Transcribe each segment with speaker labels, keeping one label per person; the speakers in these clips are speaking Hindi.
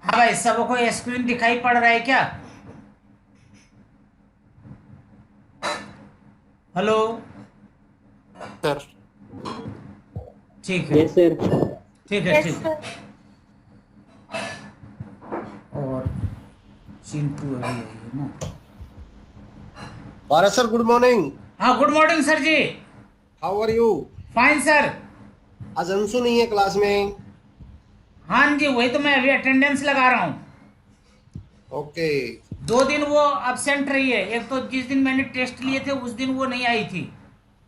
Speaker 1: हाँ भाई, सबको स्क्रीन दिखाई पड़ रहा है क्या? हेलो।
Speaker 2: सर।
Speaker 1: ठीक है।
Speaker 3: Yes sir.
Speaker 1: ठीक है,
Speaker 4: यस
Speaker 1: ठीक
Speaker 4: सर।
Speaker 1: है। और चिंटू अभी आई है ना?
Speaker 2: Bharat sir, good morning.
Speaker 1: हाँ, good morning sir ji.
Speaker 2: How are you?
Speaker 1: Fine sir.
Speaker 2: आज अंशु नहीं है क्लास में।
Speaker 1: हाँ जी, वही तो मैं अभी अटेंडेंस लगा रहा हूँ।
Speaker 2: ओके।
Speaker 1: 2 दिन वो अब्सेंट रही है। एक तो जिस दिन मैंने टेस्ट लिए थे उस दिन वो नहीं आई थी।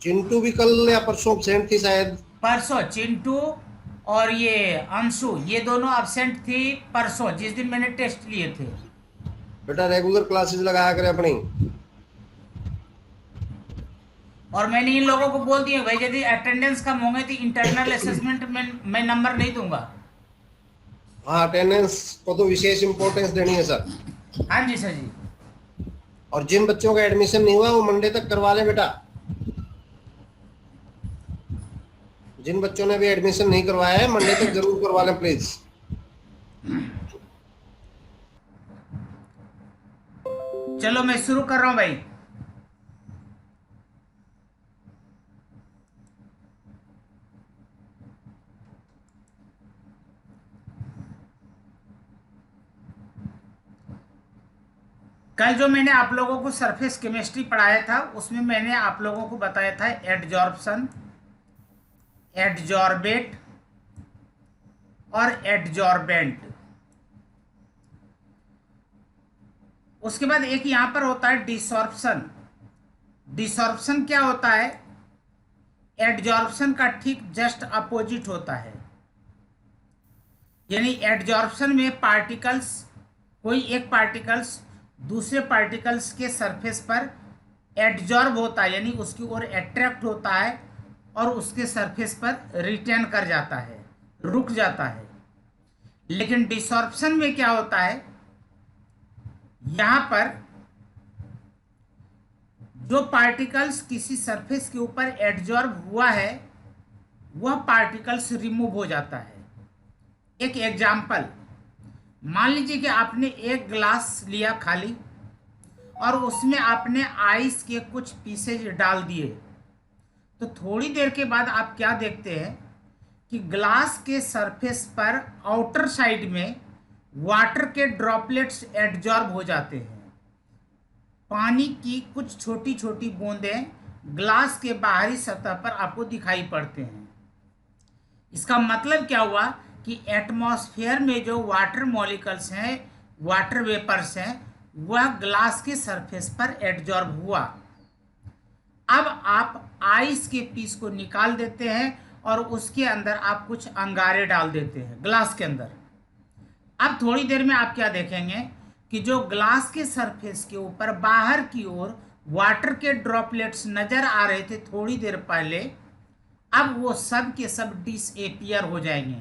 Speaker 2: चिंटू भी कल या परसों absent थी शायद।
Speaker 1: परसों चिंटू और ये अंशु, ये दोनों अब्सेंट थी परसों, जिस दिन मैंने टेस्ट लिए थे।
Speaker 2: बेटा रेगुलर क्लासेस लगाया करे अपनी।
Speaker 1: और मैंने इन लोगों को बोल दिया भाई, यदि अटेंडेंस कम होंगे तो इंटरनल असेसमेंट में मैं नंबर नहीं दूंगा।
Speaker 2: हाँ, अटेंडेंस को तो विशेष इंपॉर्टेंस देनी है सर।
Speaker 1: हाँ जी सर जी।
Speaker 2: और जिन बच्चों का एडमिशन नहीं हुआ वो मंडे तक करवा लें बेटा। जिन बच्चों ने भी एडमिशन नहीं करवाया है मंडे तक जरूर करवा लें प्लीज।
Speaker 1: चलो मैं शुरू कर रहा हूं भाई। कल जो मैंने आप लोगों को सरफेस केमिस्ट्री पढ़ाया था उसमें मैंने आप लोगों को बताया था एडजॉर्प्शन, एडजॉर्बेट और एडजॉर्बेंट। उसके बाद एक यहां पर होता है डिसॉर्प्शन। डिसॉर्प्शन क्या होता है? एडजॉर्प्शन का ठीक जस्ट अपोजिट होता है। यानी एडजॉर्प्शन में पार्टिकल्स, कोई एक पार्टिकल्स दूसरे पार्टिकल्स के सरफेस पर एडजॉर्ब होता है, यानी उसकी ओर अट्रैक्ट होता है और उसके सरफेस पर रिटेन कर जाता है, रुक जाता है। लेकिन डिसॉर्प्शन में क्या होता है? यहां पर जो पार्टिकल्स किसी सरफेस के ऊपर एडजॉर्ब हुआ है वह पार्टिकल्स रिमूव हो जाता है। एक एग्जाम्पल, मान लीजिए कि आपने एक ग्लास लिया खाली और उसमें आपने आइस के कुछ पीसेज डाल दिए, तो थोड़ी देर के बाद आप क्या देखते हैं कि ग्लास के सरफेस पर आउटर साइड में वाटर के ड्रॉपलेट्स एडजॉर्ब हो जाते हैं। पानी की कुछ छोटी छोटी बूंदें ग्लास के बाहरी सतह पर आपको दिखाई पड़ते हैं। इसका मतलब क्या हुआ कि एटमॉस्फेयर में जो वाटर मॉलिक्यूल्स हैं, वाटर वेपर्स हैं, वह ग्लास के सरफेस पर एडजॉर्ब हुआ। अब आप आइस के पीस को निकाल देते हैं और उसके अंदर आप कुछ अंगारे डाल देते हैं ग्लास के अंदर। अब थोड़ी देर में आप क्या देखेंगे कि जो ग्लास के सरफेस के ऊपर बाहर की ओर वाटर के ड्रॉपलेट्स नजर आ रहे थे थोड़ी देर पहले, अब वो सब के सब डिसएपियर हो जाएंगे।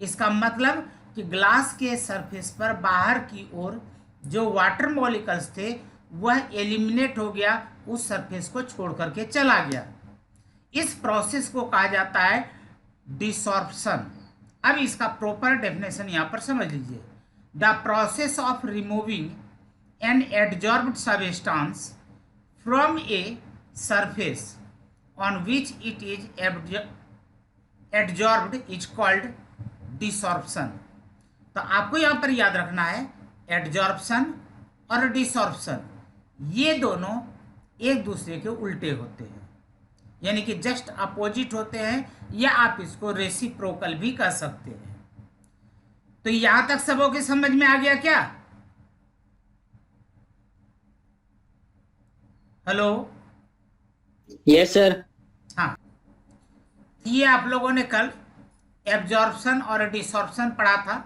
Speaker 1: इसका मतलब कि ग्लास के सरफेस पर बाहर की ओर जो वाटर मॉलिक्यूल्स थे वह एलिमिनेट हो गया, उस सरफेस को छोड़ करके चला गया। इस प्रोसेस को कहा जाता है डिसॉर्प्शन। अब इसका प्रॉपर डेफिनेशन यहां पर समझ लीजिए। The process of removing an adsorbed substance from a surface on which it is adsorbed is called desorption। तो आपको यहां पर याद रखना है एडजॉर्प्शन और डिसॉर्प्शन ये दोनों एक दूसरे के उल्टे होते हैं, यानी कि जस्ट अपोजिट होते हैं, या आप इसको रेसिप्रोकल भी कह सकते हैं। तो यहां तक सबों के समझ में आ गया क्या? हेलो।
Speaker 3: Yes sir.
Speaker 1: हाँ, ये आप लोगों ने कल एब्जॉर्प्शन और डिसॉर्प्शन पढ़ा था।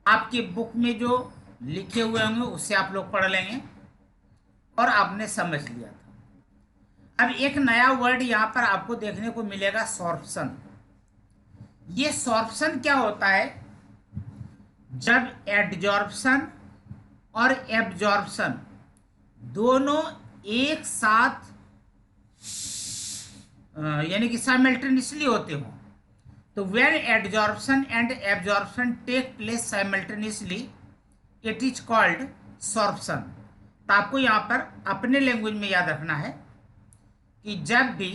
Speaker 1: आपकी बुक में जो लिखे हुए होंगे उससे आप लोग पढ़ लेंगे और आपने समझ लिया था। अब एक नया वर्ड यहां पर आपको देखने को मिलेगा, सॉर्प्शन। ये सॉर्प्शन क्या होता है? जब एडजॉर्प्शन और एब्जॉर्प्शन दोनों एक साथ यानी कि साइमल्टेनियसली होते हो, तो when adsorption and absorption take place simultaneously it is called sorption. तो आपको यहाँ पर अपने लैंग्वेज में याद रखना है कि जब भी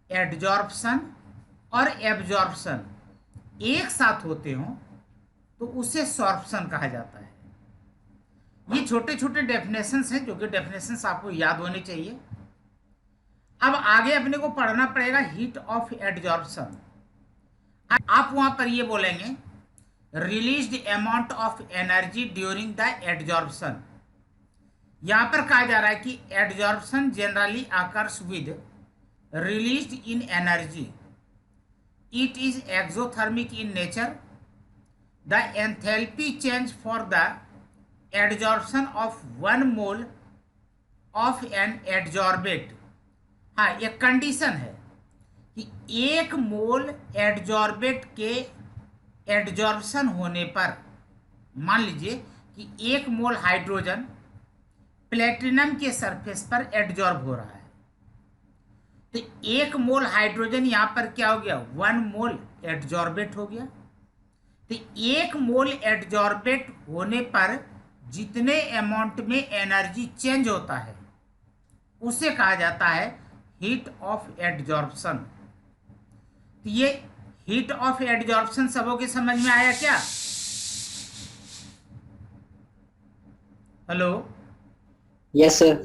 Speaker 1: एडजॉर्प्शन और एब्जॉर्प्शन एक साथ होते हों तो उसे सॉर्प्शन कहा जाता है। ये छोटे छोटे डेफिनेशंस हैं जो कि डेफिनेशंस आपको याद होने चाहिए। अब आगे अपने को पढ़ना पड़ेगा हीट ऑफ एडजॉर्प्शन। आप वहां पर ये बोलेंगे released amount of energy during the adsorption. यहां पर कहा जा रहा है कि adsorption generally occurs with released in energy, it is exothermic in nature. The enthalpy change for the adsorption of 1 mole of an adsorbate. हाँ, एक कंडीशन है कि 1 मोल एडजॉर्बेट के एडजॉर्प्शन होने पर, मान लीजिए कि 1 मोल हाइड्रोजन प्लेटिनम के सरफेस पर एडजॉर्ब हो रहा है, तो 1 मोल हाइड्रोजन यहां पर क्या हो गया, 1 मोल एडजॉर्बेट हो गया। तो 1 मोल एडजॉर्बेट होने पर जितने अमाउंट में एनर्जी चेंज होता है उसे कहा जाता है हीट ऑफ एडजॉर्प्शन। तो ये हीट ऑफ एडजॉर्प्शन सबों के समझ में आया क्या? Hello,
Speaker 3: yes sir.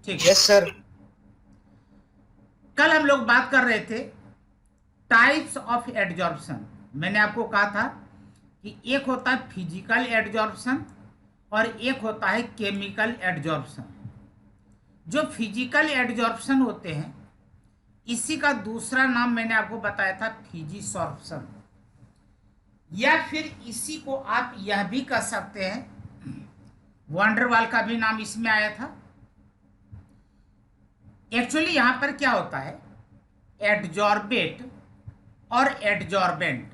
Speaker 1: ठीक है।
Speaker 2: Yes sir.
Speaker 1: कल हम लोग बात कर रहे थे टाइप्स ऑफ एडजॉर्प्शन। मैंने आपको कहा था कि एक होता है फिजिकल एडजॉर्प्शन और एक होता है केमिकल एडजॉर्प्शन। जो फिजिकल एडजॉर्प्शन होते हैं इसी का दूसरा नाम मैंने आपको बताया था फिजिसॉर्प्शन, या फिर इसी को आप यह भी कह सकते हैं, वांडरवाल का भी नाम इसमें आया था। एक्चुअली यहां पर क्या होता है, एडजॉर्बेट और एडजॉर्बेंट,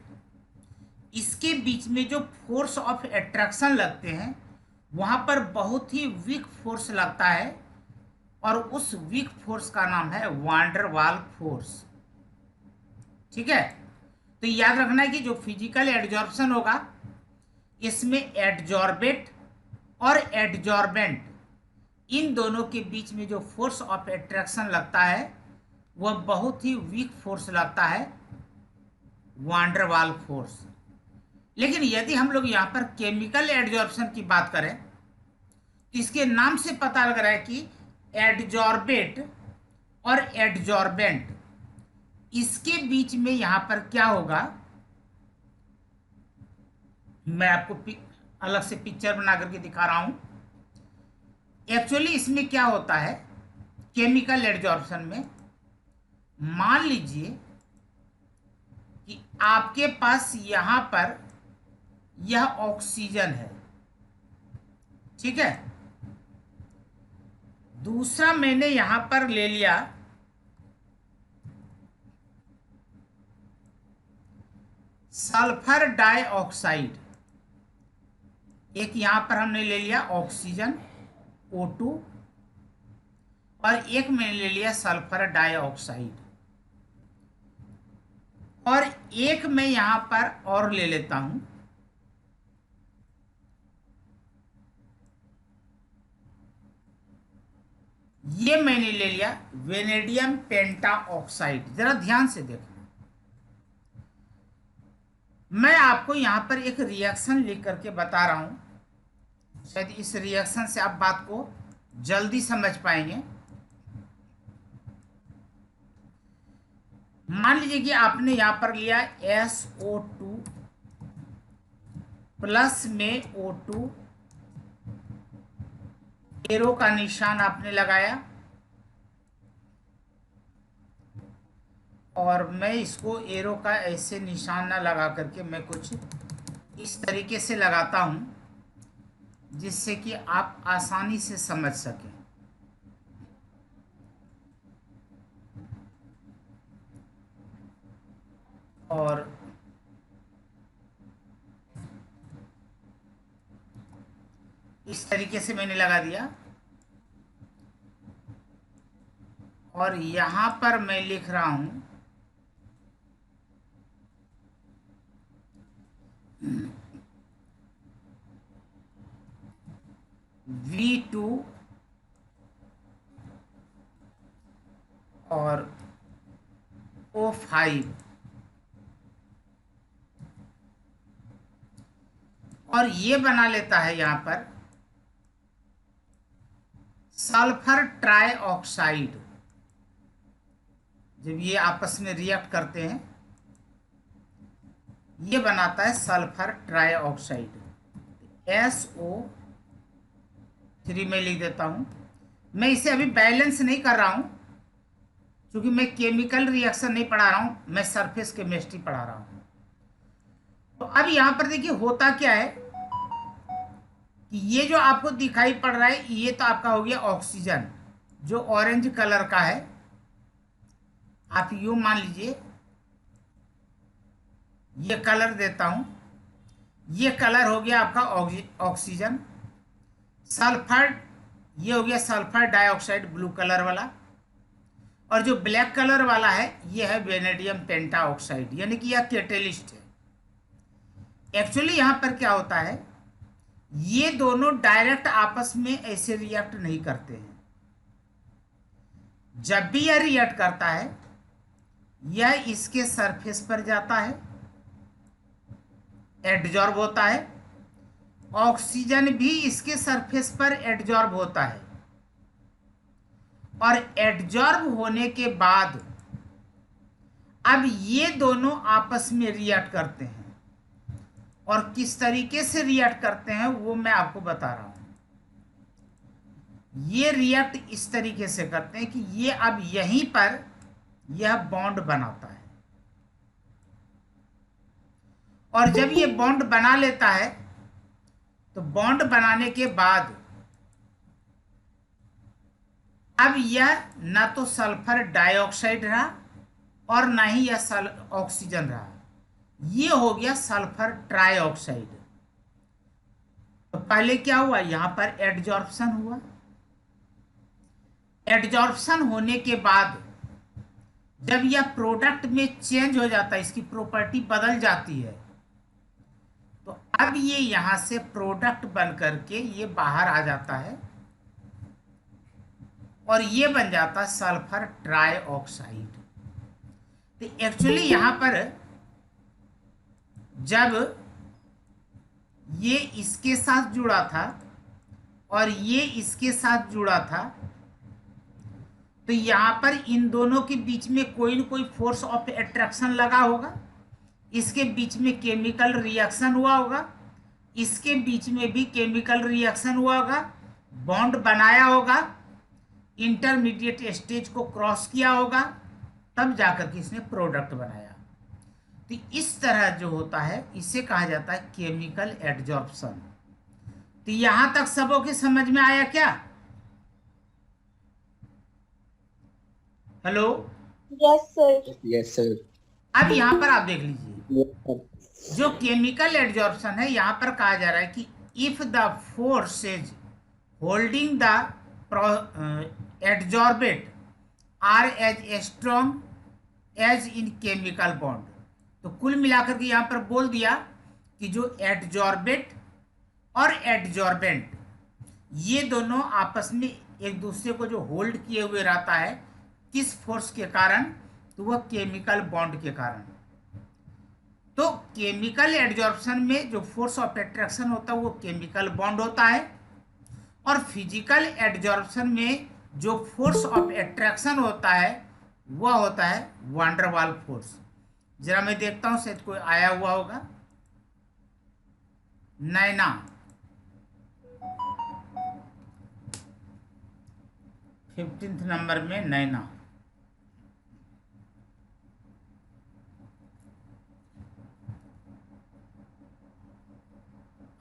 Speaker 1: इसके बीच में जो फोर्स ऑफ एट्रैक्शन लगते हैं वहां पर बहुत ही वीक फोर्स लगता है और उस वीक फोर्स का नाम है वांडरवाल फोर्स। ठीक है, तो याद रखना है कि जो फिजिकल एडजॉर्प्शन होगा इसमें एडजॉर्बेट और एडजॉर्बेंट इन दोनों के बीच में जो फोर्स ऑफ एट्रैक्शन लगता है वह बहुत ही वीक फोर्स लगता है, वांडरवाल फोर्स। लेकिन यदि हम लोग यहाँ पर केमिकल एडजॉर्प्शन की बात करें तो इसके नाम से पता लग रहा है कि एडजॉर्बेट और एडजॉर्बेंट इसके बीच में यहां पर क्या होगा, मैं आपको अलग से पिक्चर बना करके दिखा रहा हूं। एक्चुअली इसमें क्या होता है, केमिकल एडजॉर्प्शन में मान लीजिए कि आपके पास यहां पर यह ऑक्सीजन है, ठीक है। दूसरा मैंने यहां पर ले लिया सल्फर डाइऑक्साइड, एक यहां पर हमने ले लिया ऑक्सीजन O2 और एक मैंने ले लिया सल्फर डाइऑक्साइड, और एक मैं यहां पर और ले लेता हूं ये मैंने ले लिया वेनेडियम पेंटाऑक्साइड। जरा ध्यान से देखना, मैं आपको यहां पर एक रिएक्शन लिख करके बता रहा हूं, शायद इस रिएक्शन से आप बात को जल्दी समझ पाएंगे। मान लीजिए कि आपने यहां पर लिया SO2 प्लस में O2, एरो का निशान आपने लगाया और मैं इसको एरो का ऐसे निशान ना लगा करके मैं कुछ इस तरीके से लगाता हूं जिससे कि आप आसानी से समझ सकें। और इस तरीके से मैंने लगा दिया और यहां पर मैं लिख रहा हूं 5 और ये बना लेता है यहां पर सल्फर ट्राइऑक्साइड। जब ये आपस में रिएक्ट करते हैं ये बनाता है सल्फर ट्राइऑक्साइड, SO3 में लिख देता हूं। मैं इसे अभी बैलेंस नहीं कर रहा हूं क्योंकि मैं केमिकल रिएक्शन नहीं पढ़ा रहा हूं, मैं सरफेस केमिस्ट्री पढ़ा रहा हूं। तो अब यहां पर देखिए होता क्या है कि ये जो आपको दिखाई पड़ रहा है ये तो आपका हो गया ऑक्सीजन जो ऑरेंज कलर का है। आप यूं मान लीजिए ये कलर देता हूं, ये कलर हो गया आपका ऑक्सीजन। सल्फर ये हो गया सल्फर डाइऑक्साइड ब्लू कलर वाला, और जो ब्लैक कलर वाला है ये है वेनेडियम पेंटाऑक्साइड, यानी कि यह कैटेलिस्ट है। एक्चुअली यहां पर क्या होता है, ये दोनों डायरेक्ट आपस में ऐसे रिएक्ट नहीं करते हैं। जब भी यह रिएक्ट करता है यह इसके सरफेस पर जाता है, एडजॉर्ब होता है, ऑक्सीजन भी इसके सरफेस पर एडजॉर्ब होता है, और एडजॉर्ब होने के बाद अब ये दोनों आपस में रिएक्ट करते हैं। और किस तरीके से रिएक्ट करते हैं वो मैं आपको बता रहा हूं। ये रिएक्ट इस तरीके से करते हैं कि ये अब यहीं पर यह बॉन्ड बनाता है, और जब ये बॉन्ड बना लेता है तो बॉन्ड बनाने के बाद अब यह ना तो सल्फर डाइऑक्साइड रहा और ना ही यह ऑक्सीजन रहा, ये हो गया सल्फर ट्राइऑक्साइड। तो पहले क्या हुआ, यहां पर एडजॉर्प्शन हुआ। एडजॉर्प्शन होने के बाद जब यह प्रोडक्ट में चेंज हो जाता है, इसकी प्रॉपर्टी बदल जाती है, तो अब ये यहां से प्रोडक्ट बन करके ये बाहर आ जाता है और ये बन जाता है सल्फर ट्राइऑक्साइड। तो एक्चुअली यहां पर जब ये इसके साथ जुड़ा था और ये इसके साथ जुड़ा था तो यहां पर इन दोनों के बीच में कोई न कोई फोर्स ऑफ अट्रैक्शन लगा होगा, इसके बीच में केमिकल रिएक्शन हुआ होगा, इसके बीच में भी केमिकल रिएक्शन हुआ होगा, बॉन्ड बनाया होगा, इंटरमीडिएट स्टेज को क्रॉस किया होगा, तब जाकर के इसने प्रोडक्ट बनाया। तो इस तरह जो होता है इसे कहा जाता है केमिकल एडजॉर्प्शन। तो यहां तक सबों के समझ में आया क्या? Hello,
Speaker 4: yes sir.
Speaker 3: Yes sir.
Speaker 1: अब यहां पर आप देख लीजिए
Speaker 3: यस सर।
Speaker 1: जो केमिकल एडजॉर्प्शन है यहां पर कहा जा रहा है कि if the forces holding the adsorbate are as strong as in chemical bond. तो कुल मिलाकर के यहां पर बोल दिया कि जो एडजॉर्बेट और एडजॉर्बेंट ये दोनों आपस में एक दूसरे को जो होल्ड किए हुए रहता है, किस फोर्स के कारण, तो वह केमिकल बॉन्ड के कारण। तो केमिकल एडजॉर्प्शन में जो फोर्स ऑफ अट्रैक्शन होता है वो केमिकल बॉन्ड होता है, और फिजिकल एडजॉर्प्शन में जो फोर्स ऑफ अट्रैक्शन होता है वह होता है वान डर वाल फोर्स। जरा मैं देखता हूं शायद कोई आया हुआ होगा। नैना, फिफ्टींथ नंबर में नैना।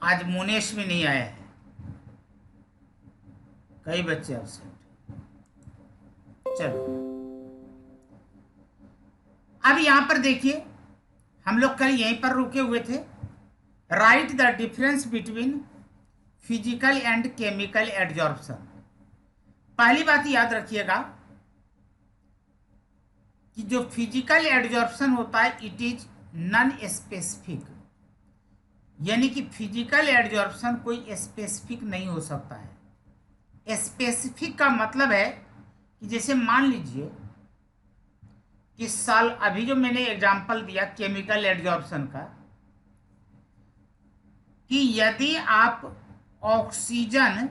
Speaker 1: आज मुनेश भी नहीं आया है, कई बच्चे एब्सेंट। चलो अब यहां पर देखिए हम लोग कल यहीं पर रुके हुए थे। Right the difference between physical and chemical adsorption. पहली बात याद रखिएगा कि जो फिजिकल एडजॉर्प्शन होता है इट इज नॉन स्पेसिफिक, यानी कि फिजिकल एडजॉर्प्शन कोई स्पेसिफिक नहीं हो सकता है। स्पेसिफिक का मतलब है कि जैसे मान लीजिए किस साल, अभी जो मैंने एग्जांपल दिया केमिकल एडजॉर्प्शन का, कि यदि आप ऑक्सीजन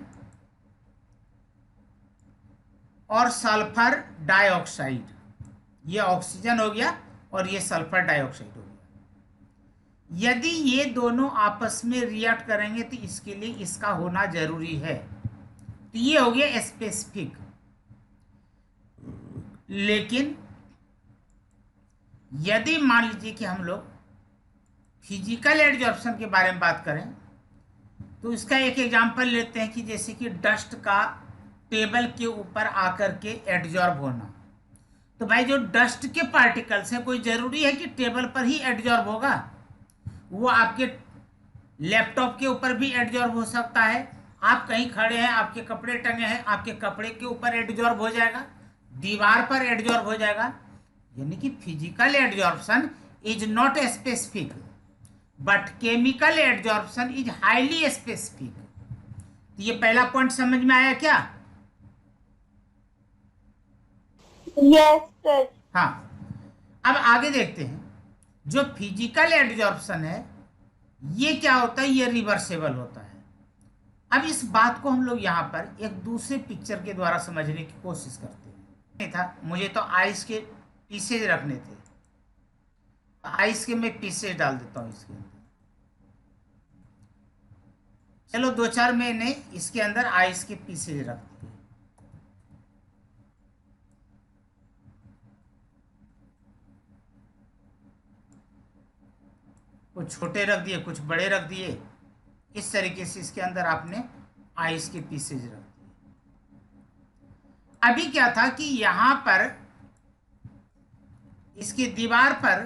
Speaker 1: और सल्फर डाइऑक्साइड, ये ऑक्सीजन हो गया और ये सल्फर डाइऑक्साइड हो गया, यदि ये दोनों आपस में रिएक्ट करेंगे तो इसके लिए इसका होना जरूरी है। तो ये हो गया स्पेसिफिक। लेकिन यदि मान लीजिए कि हम लोग फिजिकल एडजॉर्प्शन के बारे में बात करें, तो इसका एक एग्जांपल लेते हैं कि जैसे कि डस्ट का टेबल के ऊपर आकर के एडजॉर्ब होना। तो भाई जो डस्ट के पार्टिकल्स हैं, कोई जरूरी है कि टेबल पर ही एडजॉर्ब होगा? वो आपके लैपटॉप के ऊपर भी एडजॉर्ब हो सकता है। आप कहीं खड़े हैं, आपके कपड़े टंगे हैं, आपके कपड़े के ऊपर एडजॉर्ब हो जाएगा, दीवार पर एडजॉर्ब हो जाएगा। यानी कि physical adsorption is not specific, but chemical adsorption is highly specific. तो ये पहला पॉइंट समझ में आया क्या?
Speaker 4: Yes, sir.
Speaker 1: हाँ, अब आगे देखते हैं। जो फिजिकल एडजॉर्प्शन है ये क्या होता है? ये रिवर्सेबल होता है। अब इस बात को हम लोग यहाँ पर एक दूसरे पिक्चर के द्वारा समझने की कोशिश करते हैं। नहीं था, मुझे तो आइस के पीसेज रखने थे, आइस के मैं पीसेज डाल देता हूँ इसके अंदर। चलो 2-4 मैंने इसके अंदर आइस के पीसेज रख दिए। कुछ छोटे रख दिए, कुछ बड़े रख दिए। इस तरीके से इसके अंदर आपने आइस के पीसेज रख दिए। अभी क्या था कि यहां पर इसकी दीवार पर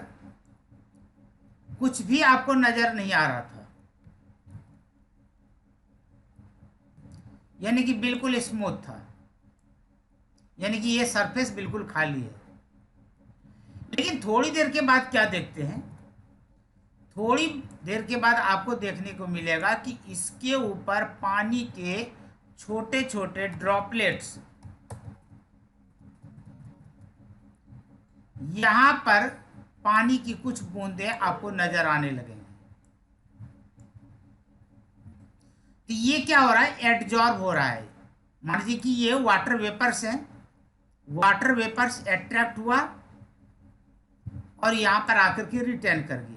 Speaker 1: कुछ भी आपको नजर नहीं आ रहा था, यानी कि बिल्कुल स्मूथ था, यानी कि ये सरफेस बिल्कुल खाली है। लेकिन थोड़ी देर के बाद क्या देखते हैं? थोड़ी देर के बाद आपको देखने को मिलेगा कि इसके ऊपर पानी के छोटे छोटे ड्रॉपलेट्स यहां पर पानी की कुछ बूंदें आपको नजर आने लगेंगी। तो ये क्या हो रहा है? एडजॉर्ब हो रहा है। मान लीजिए कि ये वाटर वेपर्स हैं, वाटर वेपर्स अट्रैक्ट हुआ और यहां पर आकर के रिटर्न कर गया।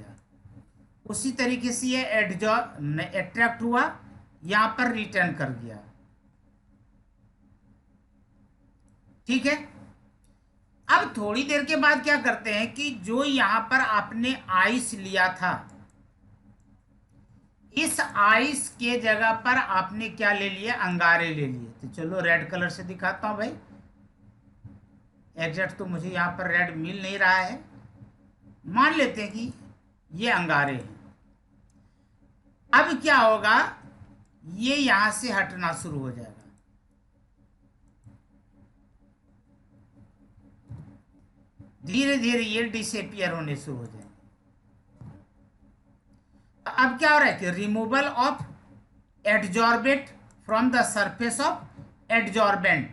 Speaker 1: उसी तरीके से ये एडजॉर्ब अट्रैक्ट हुआ, यहां पर रिटर्न कर गया। ठीक है। अब थोड़ी देर के बाद क्या करते हैं कि जो यहां पर आपने आइस लिया था, इस आइस के जगह पर आपने क्या ले लिया? अंगारे ले लिए। तो चलो रेड कलर से दिखाता हूं भाई। एग्जैक्ट तो मुझे यहां पर रेड मिल नहीं रहा है। मान लेते हैं कि ये अंगारे हैं। अब क्या होगा? ये यहां से हटना शुरू हो जाएगा। धीरे धीरे ये डिसअपियर होने शुरू हो जाएंगे। अब क्या हो रहा है कि removal of adsorbent from the surface of adsorbent,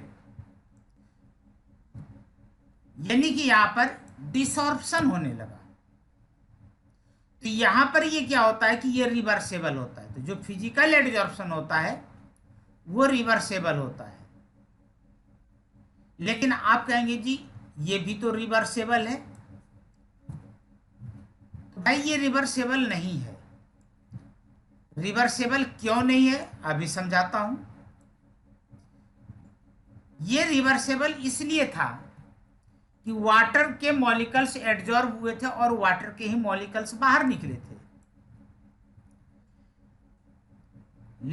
Speaker 1: यानी कि यहां पर डिसॉर्प्शन होने लगा। तो यहां पर ये क्या होता है कि ये रिवर्सेबल होता है। तो जो फिजिकल एडजॉर्प्शन होता है वो रिवर्सेबल होता है। लेकिन आप कहेंगे जी ये भी तो रिवर्सेबल है। तो भाई ये रिवर्सेबल नहीं है। रिवर्सेबल क्यों नहीं है? अभी समझाता हूं। ये रिवर्सेबल इसलिए था कि वाटर के मॉलिक्यूल्स एडजॉर्ब हुए थे और वाटर के ही मॉलिक्यूल्स बाहर निकले थे।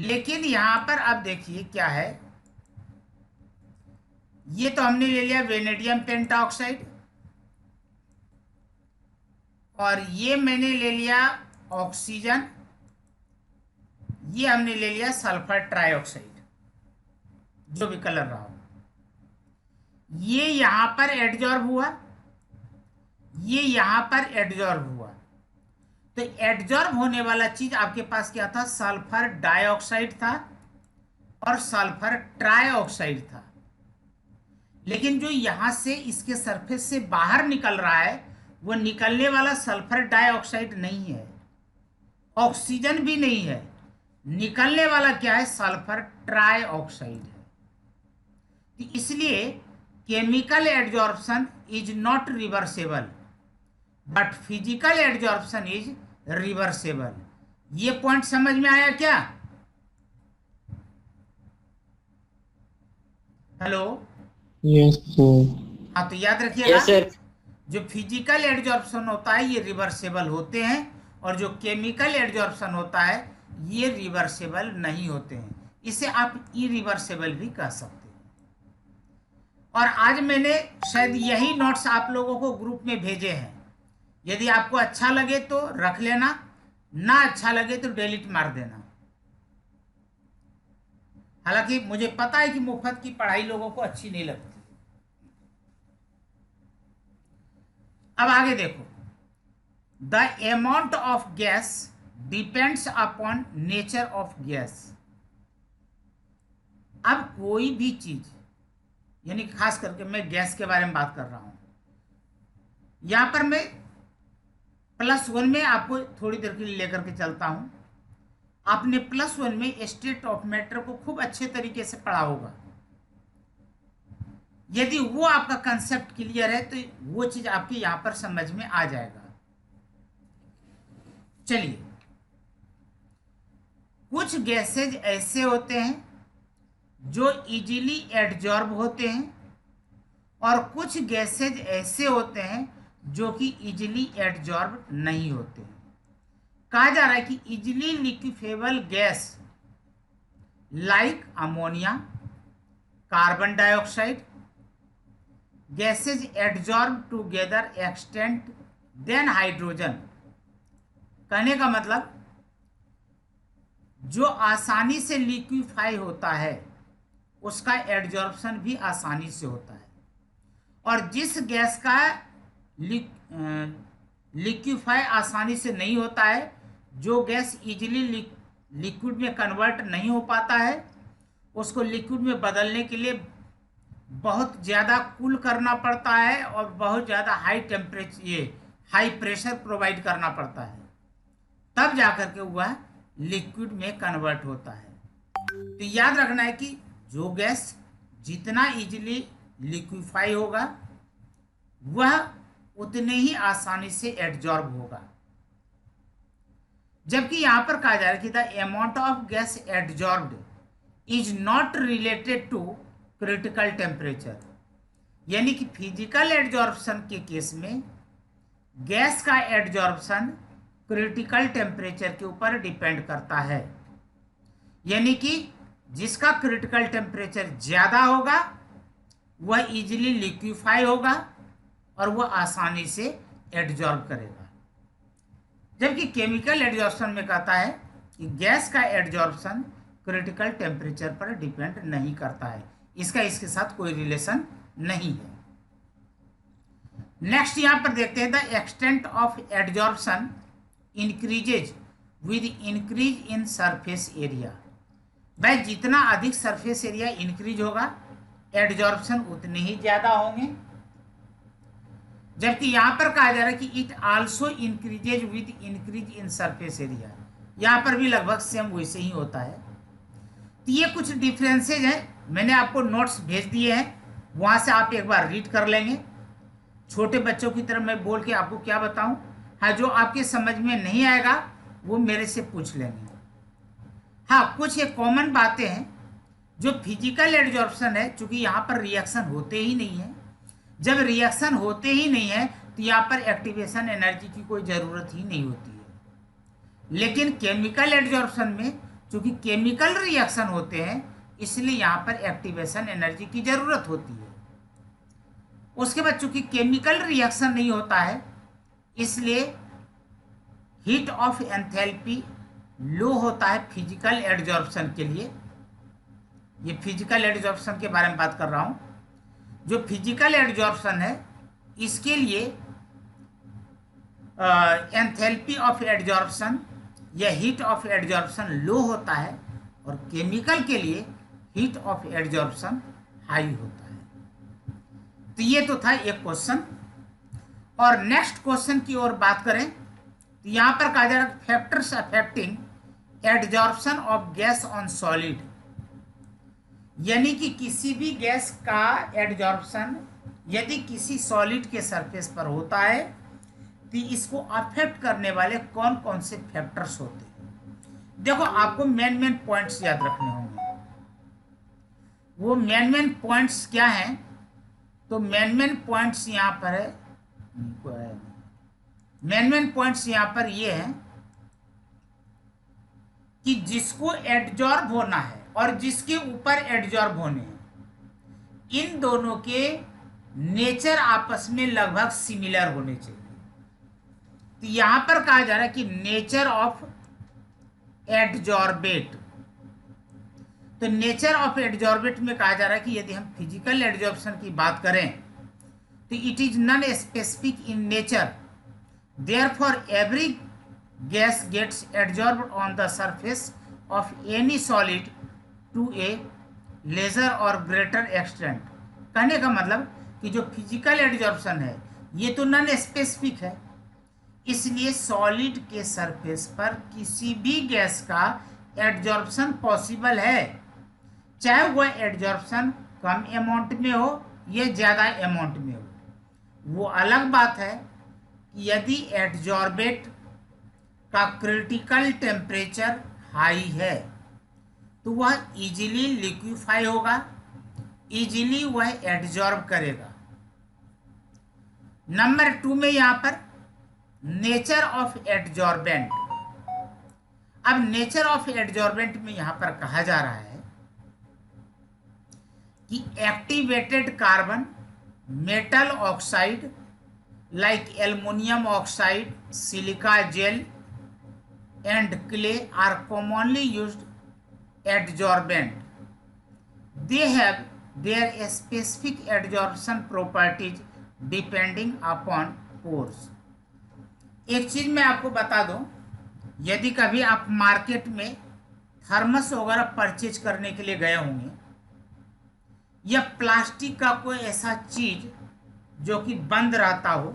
Speaker 1: लेकिन यहां पर अब देखिए क्या है, ये तो हमने ले लिया वेनेडियम पेंटाऑक्साइड, और ये मैंने ले लिया ऑक्सीजन, ये हमने ले लिया सल्फर ट्राइऑक्साइड, जो भी कलर रहा हो। ये यहां पर एडजॉर्ब हुआ, ये यहां पर एडजॉर्ब हुआ। तो एडजॉर्ब होने वाला चीज आपके पास क्या था? सल्फर डाइऑक्साइड था और सल्फर ट्राइऑक्साइड था। लेकिन जो यहाँ से इसके सरफेस से बाहर निकल रहा है वो निकलने वाला सल्फर डाइऑक्साइड नहीं है, ऑक्सीजन भी नहीं है, निकलने वाला क्या है, सल्फर ट्राइऑक्साइड है। तो इसलिए chemical adsorption is not reversible but physical adsorption is reversible. ये पॉइंट समझ में आया क्या? Hello,
Speaker 3: yes sir.
Speaker 1: हाँ तो याद रखिएगा,
Speaker 3: यस सर।
Speaker 1: जो फिजिकल एडजॉर्प्शन होता है ये रिवर्सेबल होते हैं और जो केमिकल एडजॉर्प्शन होता है ये रिवर्सेबल नहीं होते हैं। इसे आप इरिवर्सेबल भी कह सकते हैं। और आज मैंने शायद यही नोट्स आप लोगों को ग्रुप में भेजे हैं। यदि आपको अच्छा लगे तो रख लेना, ना अच्छा लगे तो डिलीट मार देना। हालांकि मुझे पता है कि मुफ्त की पढ़ाई लोगों को अच्छी नहीं लगती। अब आगे देखो, the amount of gas depends upon nature of gas. अब कोई भी चीज, यानी खास करके मैं गैस के बारे में बात कर रहा हूं, यहां पर मैं +1 में आपको थोड़ी देर के लिए लेकर के चलता हूं। आपने +1 में स्टेट ऑफ मैटर को खूब अच्छे तरीके से पढ़ा होगा। यदि वो आपका कंसेप्ट क्लियर है तो वो चीज आपके यहां पर समझ में आ जाएगा। चलिए, कुछ गैसेज ऐसे होते हैं जो इजीली एडजॉर्ब होते हैं और कुछ गैसेज ऐसे होते हैं जो कि इजीली एडजॉर्ब नहीं होते हैं। कहा जा रहा है कि easily liquefiable gas like ammonia, carbon dioxide, gases adsorb together extent than hydrogen. कहने का मतलब जो आसानी से लिक्विफाई होता है उसका एडजॉर्प्शन भी आसानी से होता है, और जिस गैस का लिक्विफाई आसानी से नहीं होता है, जो गैस इजीली लिक्विड में कन्वर्ट नहीं हो पाता है, उसको लिक्विड में बदलने के लिए बहुत ज़्यादा कूल करना पड़ता है और बहुत ज़्यादा हाई प्रेशर प्रोवाइड करना पड़ता है, तब जाकर के वह लिक्विड में कन्वर्ट होता है। तो याद रखना है कि जो गैस जितना इजीली लिक्विफाई होगा वह उतने ही आसानी से एडजॉर्ब होगा। जबकि यहां पर कहा जा रहा है कि the amount of gas adsorbed is not related to critical temperature, यानी कि फिजिकल एडजॉर्प्शन के केस में गैस का एडजॉर्प्शन क्रिटिकल टेम्परेचर के ऊपर डिपेंड करता है। यानी कि जिसका क्रिटिकल टेम्परेचर ज़्यादा होगा वह इजीली लिक्विफाई होगा और वह आसानी से एडजॉर्ब करेगा। जबकि केमिकल एडजॉर्प्शन में कहता है कि गैस का एडजॉर्प्शन क्रिटिकल टेम्परेचर पर डिपेंड नहीं करता है, इसका इसके साथ कोई रिलेशन नहीं है। नेक्स्ट यहां पर देखते हैं, the extent of adsorption increases with increase in surface area. भाई जितना अधिक सरफेस एरिया इंक्रीज होगा एडजॉर्प्शन उतने ही ज़्यादा होंगे। जबकि यहां पर कहा जा रहा है कि it also increases with increase in surface area, यहां पर भी लगभग सेम वैसे ही होता है। तो ये कुछ डिफरेंसेज हैं, मैंने आपको नोट्स भेज दिए हैं, वहां से आप एक बार रीड कर लेंगे। छोटे बच्चों की तरह मैं बोल के आपको क्या बताऊं, हाँ जो आपके समझ में नहीं आएगा वो मेरे से पूछ लेंगे। हाँ, कुछ एक कॉमन बातें हैं। जो फिजिकल एडजॉर्प्शन है, चूंकि यहाँ पर रिएक्शन होते ही नहीं है, जब रिएक्शन होते ही नहीं है तो यहाँ पर एक्टिवेशन एनर्जी की कोई ज़रूरत ही नहीं होती है। लेकिन केमिकल एडजॉर्प्शन में चूंकि केमिकल रिएक्शन होते हैं इसलिए यहाँ पर एक्टिवेशन एनर्जी की ज़रूरत होती है। उसके बाद चूंकि केमिकल रिएक्शन नहीं होता है इसलिए हीट ऑफ एंथैल्पी लो होता है फिजिकल एडजॉर्प्शन के लिए। ये फिजिकल एडजॉर्प्शन के बारे में बात कर रहा हूँ। जो फिजिकल एडजॉर्प्शन है इसके लिए एंथैल्पी ऑफ एडजॉर्प्शन या हीट ऑफ एडजॉर्प्शन लो होता है और केमिकल के लिए हीट ऑफ एडजॉर्प्शन हाई होता है। तो ये तो था एक क्वेश्चन। और नेक्स्ट क्वेश्चन की ओर बात करें तो यहाँ पर कहा जा रहा है factors affecting adsorption of gas on solid, यानी कि किसी भी गैस का एडजॉर्प्शन यदि किसी सॉलिड के सरफेस पर होता है तो इसको अफेक्ट करने वाले कौन कौन से फैक्टर्स होते हैं। देखो आपको मेन पॉइंट्स याद रखने होंगे। वो मेन पॉइंट्स क्या हैं, तो मेन पॉइंट्स यहाँ पर है, मेन पॉइंट्स यहाँ पर ये हैं कि जिसको एडजॉर्ब होना है और जिसके ऊपर एडजॉर्ब होने हैं, इन दोनों के नेचर आपस में लगभग सिमिलर होने चाहिए। तो यहां पर कहा जा रहा है कि नेचर ऑफ एडजॉर्बेट, तो नेचर ऑफ एडजॉर्बेट में कहा जा रहा है कि यदि हम फिजिकल एडजॉर्प्शन की बात करें तो it is non specific in nature, therefore every gas gets adsorbed on the surface of any solid to a lesser और ग्रेटर एक्सटेंट। कहने का मतलब कि जो फिजिकल एडजॉर्प्शन है ये तो नॉन स्पेसिफिक है, इसलिए सॉलिड के सरफेस पर किसी भी गैस का एडजॉर्प्शन पॉसिबल है, चाहे वह एडजॉर्प्शन कम अमाउंट में हो या ज़्यादा अमाउंट में हो। वो अलग बात है कि यदि एडजॉर्बेट का क्रिटिकल टेम्परेचर हाई है तो वह इजीली लिक्विफाई होगा, इजीली वह एडजॉर्ब करेगा। नंबर 2 में यहां पर नेचर ऑफ एडजॉर्बेंट। अब नेचर ऑफ एडजॉर्बेंट में यहां पर कहा जा रहा है कि activated carbon, metal oxide like aluminium oxide, silica gel and clay are commonly used adsorbent. They have their specific adsorption properties depending upon pores. एक चीज मैं आपको बता दूं, यदि कभी आप मार्केट में थर्मस वगैरह परचेज करने के लिए गए होंगे या प्लास्टिक का कोई ऐसा चीज जो कि बंद रहता हो,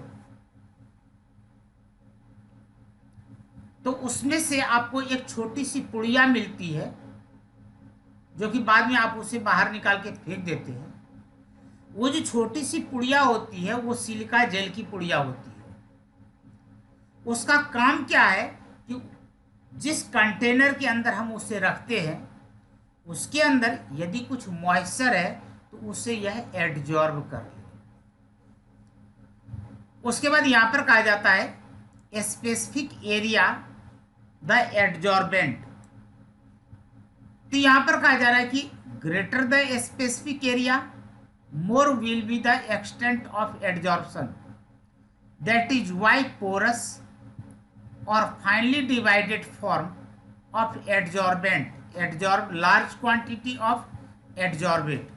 Speaker 1: तो उसमें से आपको एक छोटी सी पुड़िया मिलती है जो कि बाद में आप उसे बाहर निकाल के फेंक देते हैं। वो जो छोटी सी पुड़िया होती है वो सिलिका जेल की पुड़िया होती है। उसका काम क्या है कि जिस कंटेनर के अंदर हम उसे रखते हैं उसके अंदर यदि कुछ मॉइस्चर है तो उसे यह एडजॉर्ब कर ले। उसके बाद यहां पर कहा जाता है स्पेसिफिक एरिया द एडजॉर्बेंट। तो यहां पर कहा जा रहा है कि greater the specific area more will be the extent of adsorption, that is why porous और finely divided form of adsorbent adsorb large quantity of adsorbate.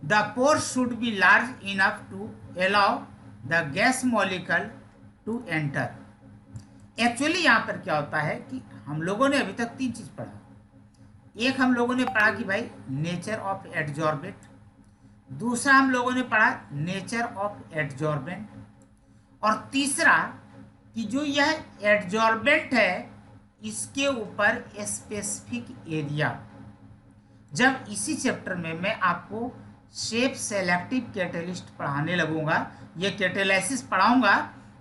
Speaker 1: The pores should be large enough to allow the gas molecule to enter. Actually यहां पर क्या होता है कि हम लोगों ने अभी तक 3 चीज पढ़ा। एक हम लोगों ने पढ़ा कि भाई नेचर ऑफ एडजॉर्बेट, दूसरा हम लोगों ने पढ़ा नेचर ऑफ एडजॉर्बेंट, और तीसरा कि जो यह एडजॉर्बेंट है इसके ऊपर स्पेसिफिक एरिया। जब इसी चैप्टर में मैं आपको शेप सेलेक्टिव कैटेलिस्ट पढ़ाने लगूंगा, ये कैटेलाइसिस पढ़ाऊंगा,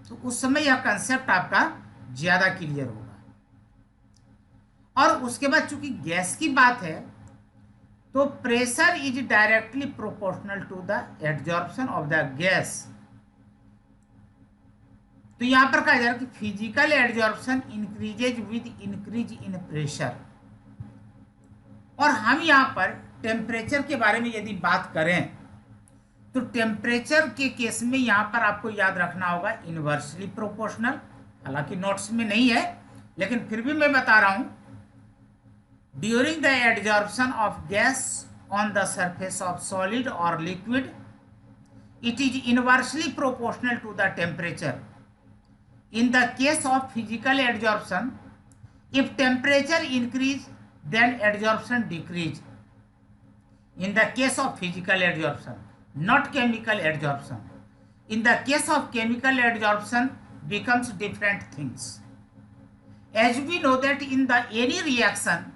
Speaker 1: तो उस समय यह कंसेप्ट आपका ज़्यादा क्लियर होगा। और उसके बाद चूंकि गैस की बात है तो pressure is directly proportional to the adsorption of the gas. तो यहां पर कहा जा रहा है कि physical adsorption increases with increase in pressure. और हम यहां पर टेम्परेचर के बारे में यदि बात करें तो टेम्परेचर के केस में यहां पर आपको याद रखना होगा इनवर्सली प्रोपोर्शनल। हालांकि नोट्स में नहीं है लेकिन फिर भी मैं बता रहा हूं, during the adsorption of gas on the surface of solid और liquid it is inversely proportional to the temperature. In the case of physical adsorption, if temperature increase then adsorption decrease. In the case of physical adsorption, not chemical adsorption. In the case of chemical adsorption becomes different things. As we know that in the any reaction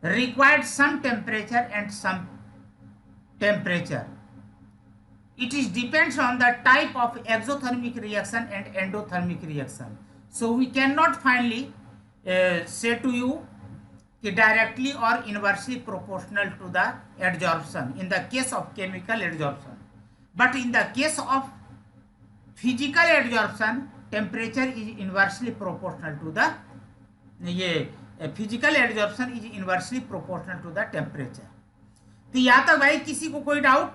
Speaker 1: required some temperature and some temperature. It is depends on the type of exothermic reaction and endothermic reaction. So we cannot finally say to you directly or inversely proportional to the adsorption in the case of chemical adsorption. But in the case of physical adsorption, temperature is inversely proportional to the physical adsorption is inversely proportional to the temperature. तो यहाँ तक भाई किसी को कोई doubt?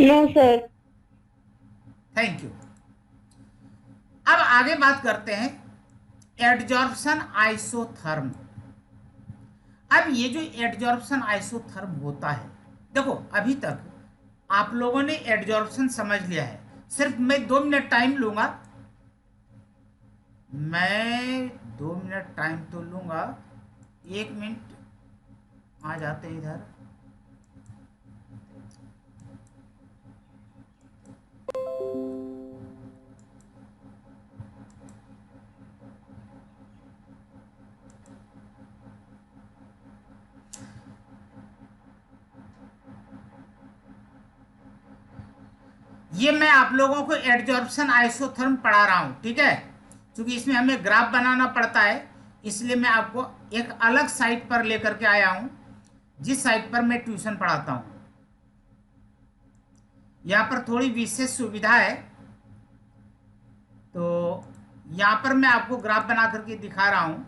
Speaker 4: No, sir.
Speaker 1: Thank you. अब आगे बात करते हैं एडजॉर्प्शन आइसोथर्म. अब ये जो एडजॉर्प्शन आइसोथर्म होता है, देखो अभी तक आप लोगों ने एडजॉर्प्शन समझ लिया है. सिर्फ मैं 2 मिनट टाइम लूंगा. मैं 2 मिनट टाइम तो लूंगा. 1 मिनट आ जाते हैं इधर. ये मैं आप लोगों को एडजॉर्प्शन आइसोथर्म पढ़ा रहा हूं, ठीक है. क्योंकि इसमें हमें ग्राफ बनाना पड़ता है, इसलिए मैं आपको एक अलग साइट पर लेकर के आया हूं, जिस साइट पर मैं ट्यूशन पढ़ाता हूं. यहाँ पर थोड़ी विशेष सुविधा है, तो यहाँ पर मैं आपको ग्राफ बना करके दिखा रहा हूं.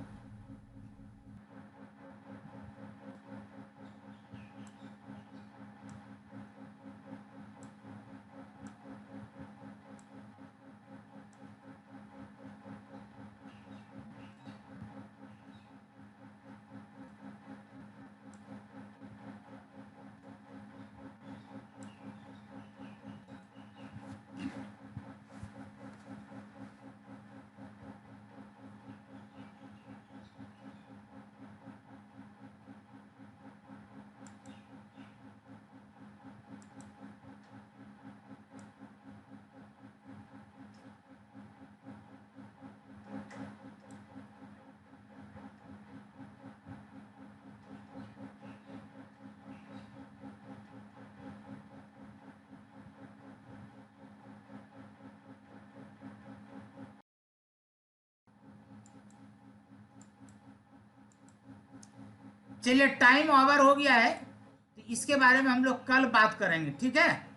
Speaker 1: चलिए टाइम ओवर हो गया है, तो इसके बारे में हम लोग कल बात करेंगे, ठीक है.